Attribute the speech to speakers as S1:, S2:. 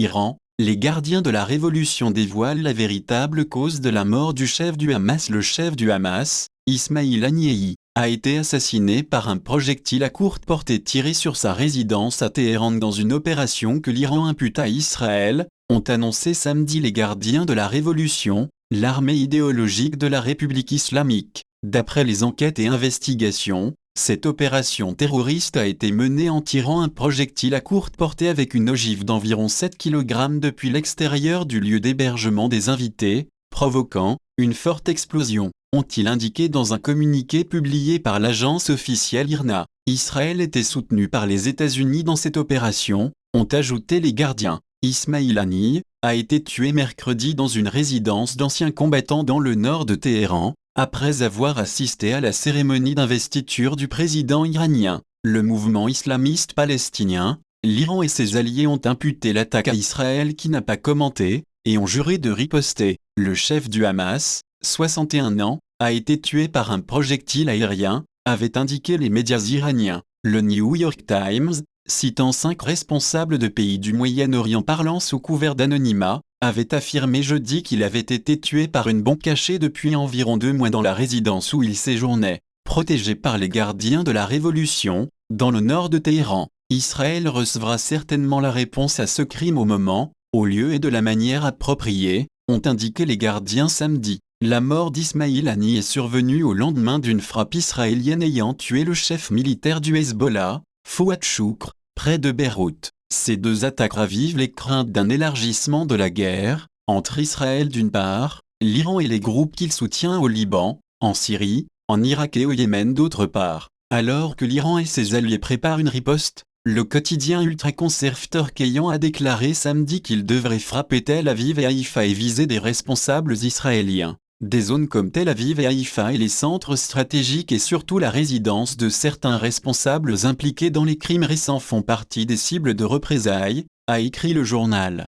S1: Iran, les gardiens de la révolution dévoilent la véritable cause de la mort du chef du Hamas. Le chef du Hamas, Ismail Haniyeh, a été assassiné par un projectile à courte portée tiré sur sa résidence à Téhéran dans une opération que l'Iran impute à Israël, ont annoncé samedi les gardiens de la révolution, l'armée idéologique de la République islamique. D'après les enquêtes et investigations, cette opération terroriste a été menée en tirant un projectile à courte portée avec une ogive d'environ 7 kg depuis l'extérieur du lieu d'hébergement des invités, provoquant une forte explosion, ont-ils indiqué dans un communiqué publié par l'agence officielle IRNA. Israël était soutenu par les États-Unis dans cette opération, ont ajouté les gardiens. Ismail Haniyeh a été tué mercredi dans une résidence d'anciens combattants dans le nord de Téhéran, après avoir assisté à la cérémonie d'investiture du président iranien. Le mouvement islamiste palestinien, l'Iran et ses alliés ont imputé l'attaque à Israël qui n'a pas commenté, et ont juré de riposter. Le chef du Hamas, 61 ans, a été tué par un projectile aérien, avaient indiqué les médias iraniens. Le New York Times, citant 5 responsables de pays du Moyen-Orient parlant sous couvert d'anonymat, avait affirmé jeudi qu'il avait été tué par une bombe cachée depuis environ 2 mois dans la résidence où il séjournait. Protégé par les gardiens de la révolution, dans le nord de Téhéran, Israël recevra certainement la réponse à ce crime au moment, au lieu et de la manière appropriée, ont indiqué les gardiens samedi. La mort d'Ismail Haniyeh est survenue au lendemain d'une frappe israélienne ayant tué le chef militaire du Hezbollah, Fouad Choukr, près de Beyrouth. Ces 2 attaques ravivent les craintes d'un élargissement de la guerre, entre Israël d'une part, l'Iran et les groupes qu'il soutient au Liban, en Syrie, en Irak et au Yémen d'autre part. Alors que l'Iran et ses alliés préparent une riposte, le quotidien ultraconservateur Kayhan a déclaré samedi qu'il devrait frapper Tel Aviv et Haïfa et viser des responsables israéliens. Des zones comme Tel Aviv et Haïfa et les centres stratégiques et surtout la résidence de certains responsables impliqués dans les crimes récents font partie des cibles de représailles, a écrit le journal.